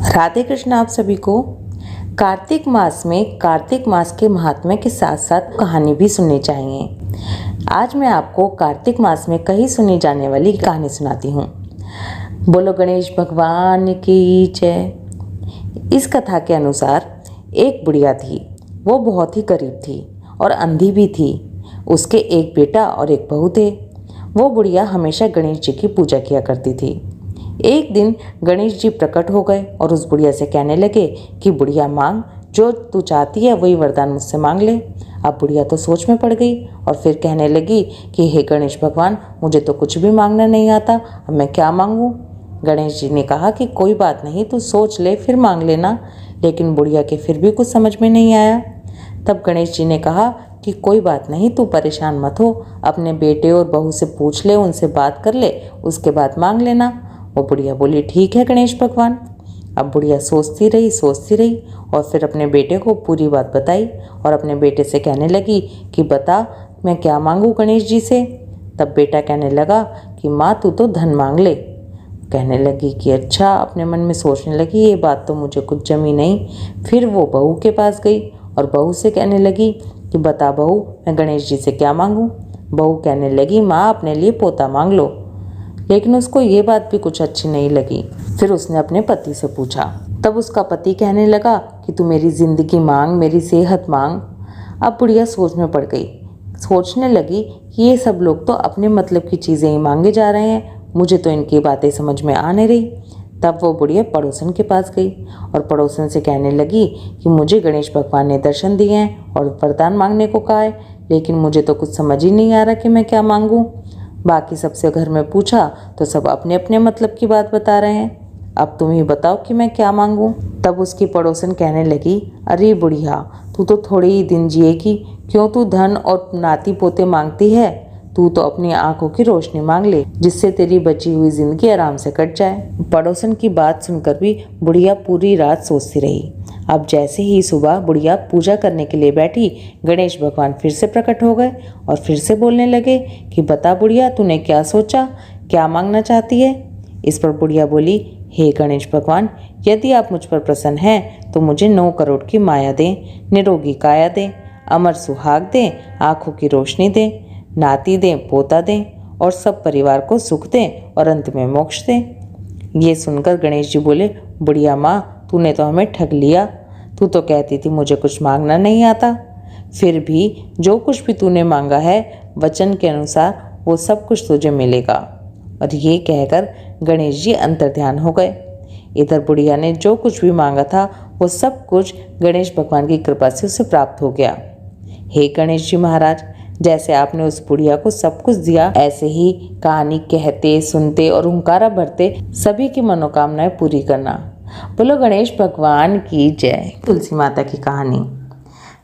राधे कृष्ण आप सभी को। कार्तिक मास में कार्तिक मास के महात्म्य के साथ साथ कहानी भी सुननी चाहिए। आज मैं आपको कार्तिक मास में कहीं सुनी जाने वाली कहानी सुनाती हूँ। बोलो गणेश भगवान की जय। इस कथा के अनुसार एक बुढ़िया थी। वो बहुत ही गरीब थी और अंधी भी थी। उसके एक बेटा और एक बहू थे। वो बुढ़िया हमेशा गणेश जी की पूजा किया करती थी। एक दिन गणेश जी प्रकट हो गए और उस बुढ़िया से कहने लगे कि बुढ़िया मांग, जो तू चाहती है वही वरदान मुझसे मांग ले। अब बुढ़िया तो सोच में पड़ गई और फिर कहने लगी कि हे गणेश भगवान, मुझे तो कुछ भी मांगना नहीं आता, अब मैं क्या मांगूं। गणेश जी ने कहा कि कोई बात नहीं, तू सोच ले फिर मांग लेना। लेकिन बुढ़िया के फिर भी कुछ समझ में नहीं आया। तब गणेश जी ने कहा कि कोई बात नहीं, तू परेशान मत हो, अपने बेटे और बहू से पूछ ले, उनसे बात कर ले, उसके बाद मांग लेना। वो बुढ़िया बोली ठीक है गणेश भगवान। अब बुढ़िया सोचती रही और फिर अपने बेटे को पूरी बात बताई और अपने बेटे से कहने लगी कि बता मैं क्या मांगूं गणेश जी से। तब बेटा कहने लगा कि माँ तू तो धन मांग ले। कहने लगी कि अच्छा, अपने मन में सोचने लगी ये बात तो मुझे कुछ जमी नहीं। फिर वो बहू के पास गई और बहू से कहने लगी कि बता बहू, मैं गणेश जी से क्या मांगूं। बहू कहने लगी माँ अपने लिए पोता मांग लो। लेकिन उसको ये बात भी कुछ अच्छी नहीं लगी। फिर उसने अपने पति से पूछा। तब उसका पति कहने लगा कि तू मेरी जिंदगी मांग, मेरी सेहत मांग। अब बुढ़िया सोच में पड़ गई। सोचने लगी कि ये सब लोग तो अपने मतलब की चीज़ें ही मांगे जा रहे हैं, मुझे तो इनकी बातें समझ में आ नहीं रही। तब वो बुढ़िया पड़ोसन के पास गई और पड़ोसन से कहने लगी कि मुझे गणेश भगवान ने दर्शन दिए हैं और वरदान मांगने को कहा है, लेकिन मुझे तो कुछ समझ ही नहीं आ रहा कि मैं क्या मांगूं। बाकी सबसे घर में पूछा तो सब अपने अपने मतलब की बात बता रहे हैं। अब तुम ही बताओ कि मैं क्या मांगूं। तब उसकी पड़ोसन कहने लगी, अरे बुढ़िया, तू तो थोड़े ही दिन जिएगी, क्यों तू धन और नाती पोते मांगती है। तू तो अपनी आंखों की रोशनी मांग ले, जिससे तेरी बची हुई जिंदगी आराम से कट जाए। पड़ोसन की बात सुनकर भी बुढ़िया पूरी रात सोचती रही। अब जैसे ही सुबह बुढ़िया पूजा करने के लिए बैठी, गणेश भगवान फिर से प्रकट हो गए और फिर से बोलने लगे कि बता बुढ़िया, तूने क्या सोचा, क्या मांगना चाहती है। इस पर बुढ़िया बोली, हे गणेश भगवान, यदि आप मुझ पर प्रसन्न हैं तो मुझे 9 करोड़ की माया दें, निरोगी काया दें, अमर सुहाग दें, आंखों की रोशनी दें, नाती दें, पोता दें और सब परिवार को सुख दें और अंत में मोक्ष दें। ये सुनकर गणेश जी बोले, बुढ़िया माँ, तूने तो हमें ठग लिया। तू तो कहती थी मुझे कुछ मांगना नहीं आता, फिर भी जो कुछ भी तूने मांगा है वचन के अनुसार वो सब कुछ तुझे मिलेगा। और ये कहकर गणेश जी अंतर्ध्यान हो गए। इधर बुढ़िया ने जो कुछ भी मांगा था वो सब कुछ गणेश भगवान की कृपा से उसे प्राप्त हो गया। हे गणेश जी महाराज, जैसे आपने उस बुढ़िया को सब कुछ दिया, ऐसे ही कहानी कहते, सुनते और हुंकारा भरते सभी की मनोकामनाएं पूरी करना। बोलो गणेश भगवान की जय। तुलसी माता की कहानी।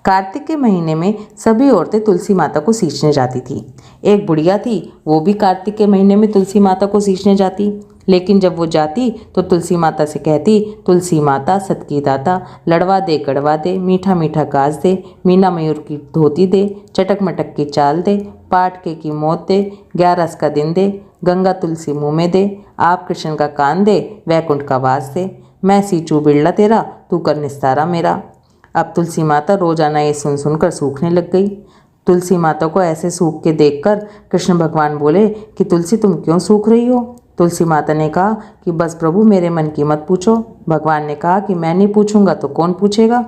कार्तिक के महीने में सभी औरतें तुलसी माता को सींचने जाती थी। एक बुढ़िया थी, वो भी कार्तिक के महीने में तुलसी माता को सींचने जाती। लेकिन जब वो जाती तो तुलसी माता से कहती, तुलसी माता सत की दाता, लड़वा दे गड़वा दे, मीठा मीठा गाज दे, मीना मयूर की धोती दे, चटक मटक की चाल दे, पाटके की मौत दे, 11 का दिन दे, गंगा तुलसी मुँह में दे, आप कृष्ण का कान दे, वैकुंठ का वास दे, मैं सींचू बिरला तेरा, तू कर निस्तारा मेरा। अब तुलसी माता रोजाना ये सुन सुनकर सूखने लग गई। तुलसी माता को ऐसे सूख के देखकर कृष्ण भगवान बोले कि तुलसी तुम क्यों सूख रही हो। तुलसी माता ने कहा कि बस प्रभु, मेरे मन की मत पूछो। भगवान ने कहा कि मैं नहीं पूछूंगा तो कौन पूछेगा।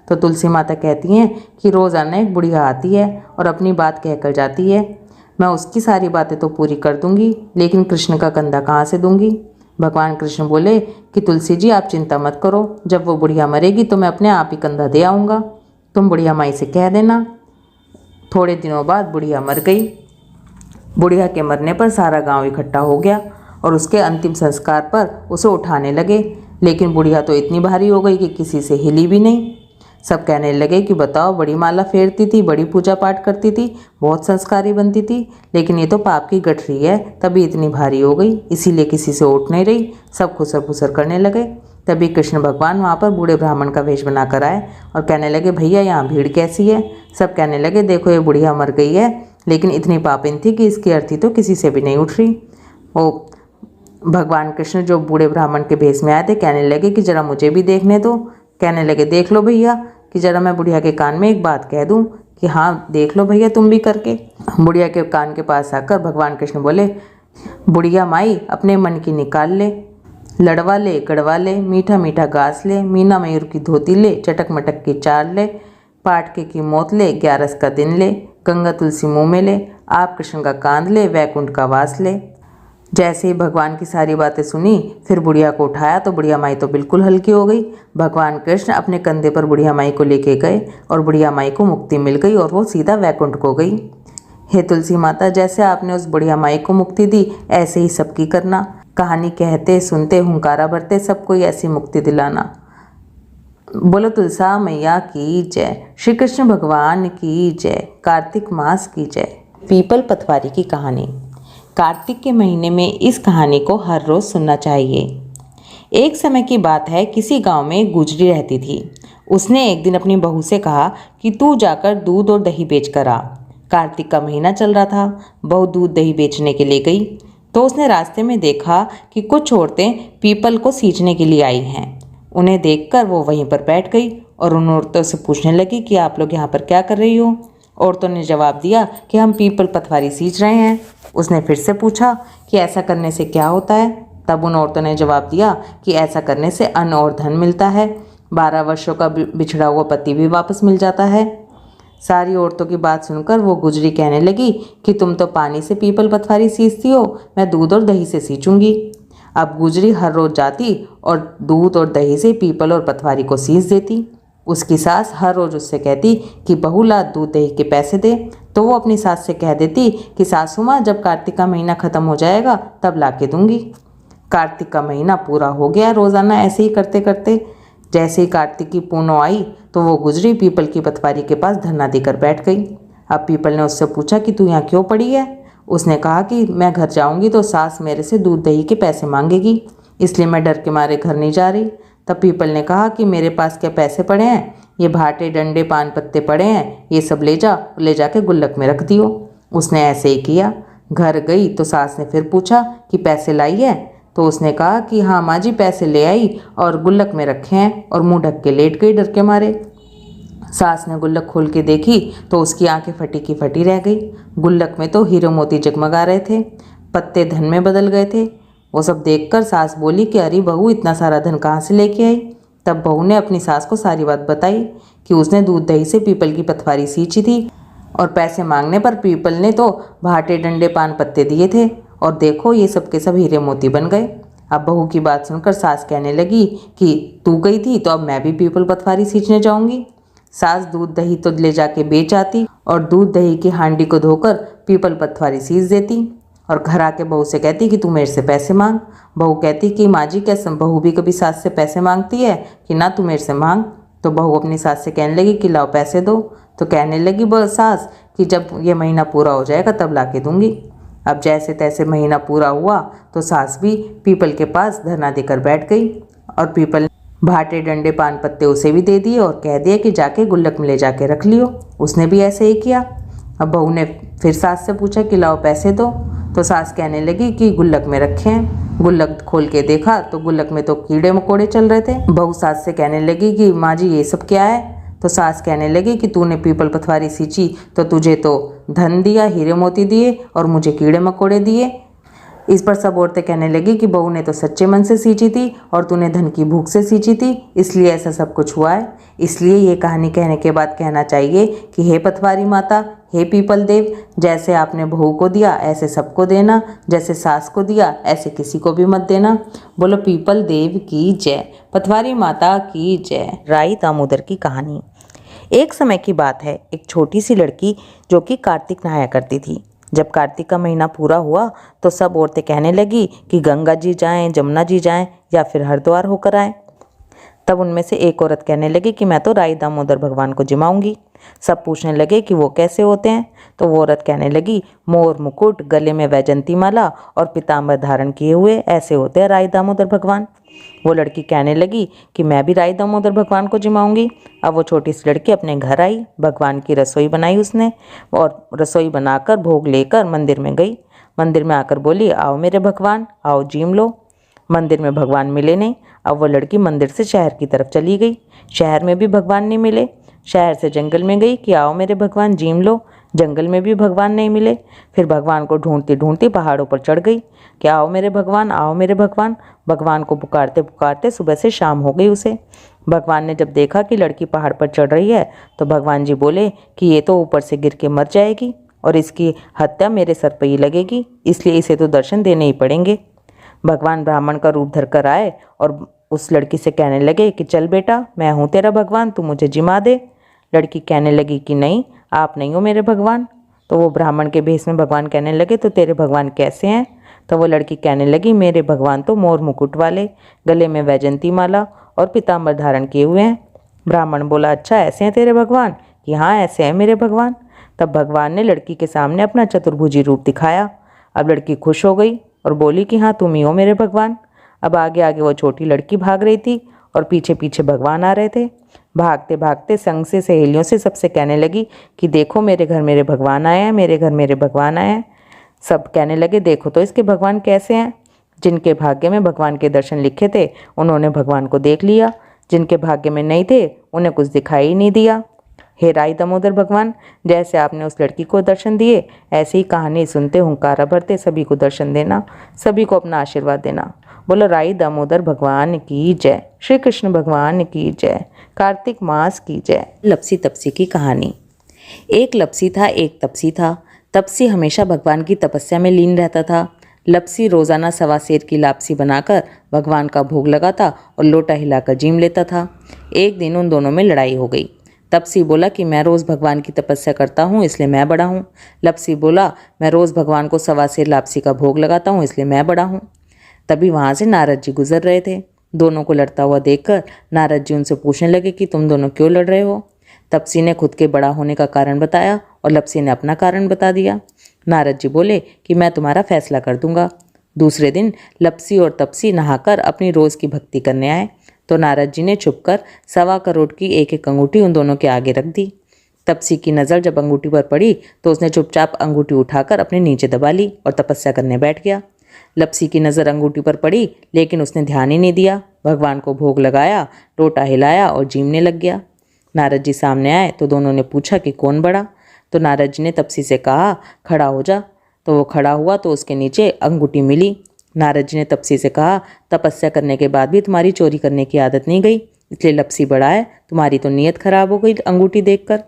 तो तुलसी माता कहती हैं कि रोजाना एक बुढ़िया आती है और अपनी बात कहकर जाती है, मैं उसकी सारी बातें तो पूरी कर दूंगी, लेकिन कृष्ण का कंधा कहाँ से दूंगी। भगवान कृष्ण बोले कि तुलसी जी आप चिंता मत करो, जब वो बुढ़िया मरेगी तो मैं अपने आप ही कंधा दे आऊँगा, तुम बुढ़िया माई से कह देना। थोड़े दिनों बाद बुढ़िया मर गई। बुढ़िया के मरने पर सारा गांव इकट्ठा हो गया और उसके अंतिम संस्कार पर उसे उठाने लगे। लेकिन बुढ़िया तो इतनी भारी हो गई कि किसी से हिली भी नहीं। सब कहने लगे कि बताओ, बड़ी माला फेरती थी, बड़ी पूजा पाठ करती थी, बहुत संस्कारी बनती थी, लेकिन ये तो पाप की गठरी है, तभी इतनी भारी हो गई, इसीलिए किसी से उठ नहीं रही। सब खुसर फुसर करने लगे। तभी कृष्ण भगवान वहाँ पर बूढ़े ब्राह्मण का वेश बनाकर आए और कहने लगे, भैया यहाँ भीड़ कैसी है। सब कहने लगे, देखो ये बुढ़िया मर गई है, लेकिन इतनी पापिन थी कि इसकी अर्थी तो किसी से भी नहीं उठ रही। वो भगवान कृष्ण जो बूढ़े ब्राह्मण के भेष में आए थे कहने लगे कि जरा मुझे भी देखने दो। कहने लगे देख लो भैया कि जरा मैं बुढ़िया के कान में एक बात कह दूं कि हाँ देख लो भैया तुम भी करके। बुढ़िया के कान के पास आकर भगवान कृष्ण बोले, बुढ़िया माई अपने मन की निकाल ले, लड़वा ले गड़वा ले, मीठा मीठा घास ले, मीना मयूर की धोती ले, चटक मटक की चाल ले, पाटके की मौत ले, 11 का दिन ले, गंगा तुलसी मुँह में ले, आप कृष्ण का कांद ले, वैकुंठ का वास ले। जैसे ही भगवान की सारी बातें सुनी फिर बुढ़िया को उठाया तो बुढ़िया माई तो बिल्कुल हल्की हो गई। भगवान कृष्ण अपने कंधे पर बुढ़िया माई को लेके गए और बुढ़िया माई को मुक्ति मिल गई और वो सीधा वैकुंठ को गई। हे तुलसी माता, जैसे आपने उस बुढ़िया माई को मुक्ति दी ऐसे ही सबकी करना। कहानी कहते सुनते हुंकारा भरते सबको ऐसी मुक्ति दिलाना। बोलो तुलसा मैया की जय, श्री कृष्ण भगवान की जय, कार्तिक मास की जय। पीपल पतवारी की कहानी। कार्तिक के महीने में इस कहानी को हर रोज़ सुनना चाहिए। एक समय की बात है, किसी गांव में एक गुजरी रहती थी। उसने एक दिन अपनी बहू से कहा कि तू जाकर दूध और दही बेच कर आ। कार्तिक का महीना चल रहा था। बहू दूध दही बेचने के लिए गई तो उसने रास्ते में देखा कि कुछ औरतें पीपल को सींचने के लिए आई हैं। उन्हें देखकर वो वहीं पर बैठ गई और उन औरतों से पूछने लगी कि आप लोग यहाँ पर क्या कर रही हो। औरतों ने जवाब दिया कि हम पीपल पतवारी सींच रहे हैं। उसने फिर से पूछा कि ऐसा करने से क्या होता है। तब उन औरतों ने जवाब दिया कि ऐसा करने से अन्न और धन मिलता है, 12 वर्षों का बिछड़ा हुआ पति भी वापस मिल जाता है। सारी औरतों की बात सुनकर वो गुजरी कहने लगी कि तुम तो पानी से पीपल पतवारी सींचती हो, मैं दूध और दही से सींचूंगी। अब गुजरी हर रोज जाती और दूध और दही से पीपल और पतवारी को सींच देती। उसकी सास हर रोज उससे कहती कि बहू ला दूध दही के पैसे दे, तो वो अपनी सास से कह देती कि सासू माँ जब कार्तिक का महीना ख़त्म हो जाएगा तब ला के दूंगी। कार्तिक का महीना पूरा हो गया। रोज़ाना ऐसे ही करते करते जैसे ही कार्तिक की पूर्णो आई तो वो गुजरी पीपल की पतवारी के पास धरना देकर बैठ गई। अब पीपल ने उससे पूछा कि तू यहाँ क्यों पड़ी है। उसने कहा कि मैं घर जाऊँगी तो सास मेरे से दूध दही के पैसे मांगेगी, इसलिए मैं डर के मारे घर नहीं जा रही। तब पीपल ने कहा कि मेरे पास क्या पैसे पड़े हैं, ये भाटे डंडे पान पत्ते पड़े हैं, ये सब ले जाके गुल्लक में रख दियो। उसने ऐसे ही किया। घर गई तो सास ने फिर पूछा कि पैसे लाई है, तो उसने कहा कि हाँ माँ जी पैसे ले आई और गुल्लक में रखे हैं, और मुंह ढक के लेट गई डर के मारे। सास ने गुल्लक खोल के देखी तो उसकी आंखें फटी की फटी रह गई। गुल्लक में तो हीरे मोती जगमगा रहे थे, पत्ते धन में बदल गए थे। वो सब देखकर सास बोली कि अरे बहू इतना सारा धन कहाँ से लेके आई। तब बहू ने अपनी सास को सारी बात बताई कि उसने दूध दही से पीपल की पतवारी सींची थी और पैसे मांगने पर पीपल ने तो भाटे डंडे पान पत्ते दिए थे, और देखो ये सब के सब हीरे मोती बन गए। अब बहू की बात सुनकर सास कहने लगी कि तू गई थी तो अब मैं भी पीपल पतवारी सींचने जाऊंगी। सास दूध दही तो ले जाके बेच आती और दूध दही की हांडी को धोकर पीपल पतवारी सींच देती और घर आके बहू से कहती कि तू मेरे से पैसे मांग। बहू कहती कि माँ जी क्या बहू भी कभी सास से पैसे मांगती है कि ना तू मेरे से मांग। तो बहू अपनी सास से कहने लगी कि लाओ पैसे दो। तो कहने लगी सास कि जब ये महीना पूरा हो जाएगा तब ला के दूंगी। अब जैसे तैसे महीना पूरा हुआ तो सास भी पीपल के पास धरना देकर बैठ गई और पीपल भाटे डंडे पान पत्ते उसे भी दे दिए और कह दिया कि जाके गुल्लक में ले जाके रख लियो। उसने भी ऐसे ही किया। अब बहू ने फिर सास से पूछा कि लाओ पैसे दो। तो सास कहने लगी कि गुल्लक में रखे हैं। गुल्लक खोल के देखा तो गुल्लक में तो कीड़े मकोड़े चल रहे थे। बहू सास से कहने लगी कि माँ जी ये सब क्या है। तो सास कहने लगी कि तूने पीपल पतवारी सींची तो तुझे तो धन दिया, हीरे मोती दिए, और मुझे कीड़े मकोड़े दिए। इस पर सब औरतें कहने लगी कि बहू ने तो सच्चे मन से सींची थी और तूने धन की भूख से सींची थी, इसलिए ऐसा सब कुछ हुआ है। इसलिए ये कहानी कहने के बाद कहना चाहिए कि हे पतवारी माता, हे पीपल देव, जैसे आपने बहू को दिया ऐसे सबको देना, जैसे सास को दिया ऐसे किसी को भी मत देना। बोलो पीपल देव की जय, पतवारी माता की जय। राई दामोदर की कहानी। एक समय की बात है, एक छोटी सी लड़की जो कि कार्तिक नहाया करती थी। जब कार्तिक का महीना पूरा हुआ तो सब औरतें कहने लगी कि गंगा जी जाएं, जमुना जी जाएं या फिर हरिद्वार होकर आएं। तब उनमें से एक औरत कहने लगी कि मैं तो राई दामोदर भगवान को जिमाऊंगी। सब पूछने लगे कि वो कैसे होते हैं। तो वो औरत कहने लगी, मोर मुकुट, गले में वैजंती माला और पीताम्बर धारण किए हुए ऐसे होते हैं राई दामोदर भगवान। वो लड़की कहने लगी कि मैं भी राई दामोदर भगवान को जिमाऊंगी। अब वो छोटी सी लड़की अपने घर आई, भगवान की रसोई बनाई उसने और रसोई बनाकर भोग लेकर मंदिर में गई। मंदिर में आकर बोली, आओ मेरे भगवान, आओ जीम लो। मंदिर में भगवान मिले नहीं। अब वो लड़की मंदिर से शहर की तरफ चली गई। शहर में भी भगवान नहीं मिले। शहर से जंगल में गई कि आओ मेरे भगवान जीम लो। जंगल में भी भगवान नहीं मिले। फिर भगवान को ढूंढती ढूंढती पहाड़ों पर चढ़ गई कि आओ मेरे भगवान, आओ मेरे भगवान। भगवान को पुकारते पुकारते सुबह से शाम हो गई उसे। भगवान ने जब देखा कि लड़की पहाड़ पर चढ़ रही है तो भगवान जी बोले कि ये तो ऊपर से गिर के मर जाएगी और इसकी हत्या मेरे सर पर ही लगेगी, इसलिए इसे तो दर्शन देने ही पड़ेंगे। भगवान ब्राह्मण का रूप धर कर आए और उस लड़की से कहने लगे कि चल बेटा, मैं हूँ तेरा भगवान, तू मुझे जिमा दे। लड़की कहने लगी कि नहीं, आप नहीं हो मेरे भगवान। तो वो ब्राह्मण के भेष में भगवान कहने लगे, तो तेरे भगवान कैसे हैं? तो वो लड़की कहने लगी, मेरे भगवान तो मोर मुकुट वाले, गले में वैजंती माला और पीताम्बर धारण किए हुए हैं। ब्राह्मण बोला, अच्छा ऐसे हैं तेरे भगवान? कि हाँ ऐसे हैं मेरे भगवान। तब भगवान ने लड़की के सामने अपना चतुर्भुजी रूप दिखाया। अब लड़की खुश हो गई और बोली कि हाँ तुम ही हो मेरे भगवान। अब आगे आगे वो छोटी लड़की भाग रही थी और पीछे पीछे भगवान आ रहे थे। भागते भागते संग से सहेलियों से सबसे कहने लगी कि देखो मेरे घर मेरे भगवान आए हैं, मेरे घर मेरे भगवान आए हैं। सब कहने लगे, देखो तो इसके भगवान कैसे हैं। जिनके भाग्य में भगवान के दर्शन लिखे थे उन्होंने भगवान को देख लिया, जिनके भाग्य में नहीं थे उन्हें कुछ दिखाई ही नहीं दिया। हे राई दामोदर भगवान, जैसे आपने उस लड़की को दर्शन दिए ऐसे ही कहानी सुनते हुंकारा भरते सभी को दर्शन देना, सभी को अपना आशीर्वाद देना। बोलो राई दामोदर भगवान की जय, श्री कृष्ण भगवान की जय, कार्तिक मास की जय। लपसी तपसी की कहानी। एक लपसी था, एक तपसी था। तपसी हमेशा भगवान की तपस्या में लीन रहता था। लपसी रोजाना सवा सेर की लापसी बनाकर भगवान का भोग लगाता और लोटा हिलाकर जीम लेता था। एक दिन उन दोनों में लड़ाई हो गई। तपसी बोला कि मैं रोज़ भगवान की तपस्या करता हूँ इसलिए मैं बड़ा हूँ। लपसी बोला, मैं रोज़ भगवान को सवा सेर लापसी का भोग लगाता हूँ इसलिए मैं बड़ा हूँ। तभी वहाँ से नारद जी गुजर रहे थे। दोनों को लड़ता हुआ देखकर नारद जी उनसे पूछने लगे कि तुम दोनों क्यों लड़ रहे हो। तपसी ने खुद के बड़ा होने का कारण बताया और लपसी ने अपना कारण बता दिया। नारद जी बोले कि मैं तुम्हारा फैसला कर दूंगा। दूसरे दिन लपसी और तपसी नहाकर अपनी रोज़ की भक्ति करने आए तो नारद जी ने छुपकर 1.25 करोड़ की एक एक अंगूठी उन दोनों के आगे रख दी। तपसी की नज़र जब अंगूठी पर पड़ी तो उसने चुपचाप अंगूठी उठाकर अपने नीचे दबा ली और तपस्या करने बैठ गया। लपसी की नज़र अंगूठी पर पड़ी लेकिन उसने ध्यान ही नहीं दिया। भगवान को भोग लगाया, लोटा हिलाया और जीमने लग गया। नारद जी सामने आए तो दोनों ने पूछा कि कौन बड़ा। तो नारद जी ने तपसी से कहा, खड़ा हो जा। तो वो खड़ा हुआ तो उसके नीचे अंगूठी मिली। नारद जी ने तपसी से कहा, तपस्या करने के बाद भी तुम्हारी चोरी करने की आदत नहीं गई, इसलिए लपसी बड़ा है, तुम्हारी तो नीयत खराब हो गई अंगूठी देखकर।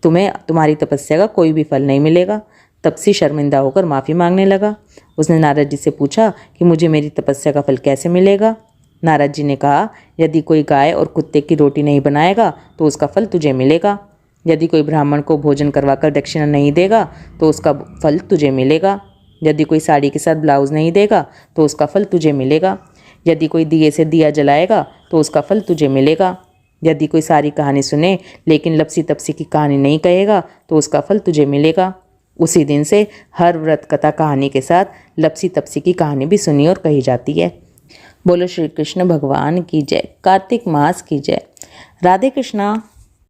तुम्हें तुम्हारी तपस्या का कोई भी फल नहीं मिलेगा। तपसी शर्मिंदा होकर माफ़ी मांगने लगा। उसने नारद जी से पूछा कि मुझे मेरी तपस्या का फल कैसे मिलेगा। नारद जी ने कहा, यदि कोई गाय और कुत्ते की रोटी नहीं बनाएगा तो उसका फल तुझे मिलेगा। यदि कोई ब्राह्मण को भोजन करवाकर दक्षिणा नहीं देगा तो उसका फल तुझे मिलेगा। यदि कोई साड़ी के साथ ब्लाउज नहीं देगा तो उसका फल तुझे मिलेगा। यदि कोई दिए से दिया जलाएगा तो उसका फल तुझे मिलेगा। यदि कोई सारी कहानी सुने लेकिन लपसी तपसी की कहानी नहीं कहेगा तो उसका फल तुझे मिलेगा। उसी दिन से हर व्रत कथा कहानी के साथ लपसी तपसी की कहानी भी सुनी और कही जाती है। बोलो श्री कृष्ण भगवान की जय, कार्तिक मास की जय। राधे कृष्णा।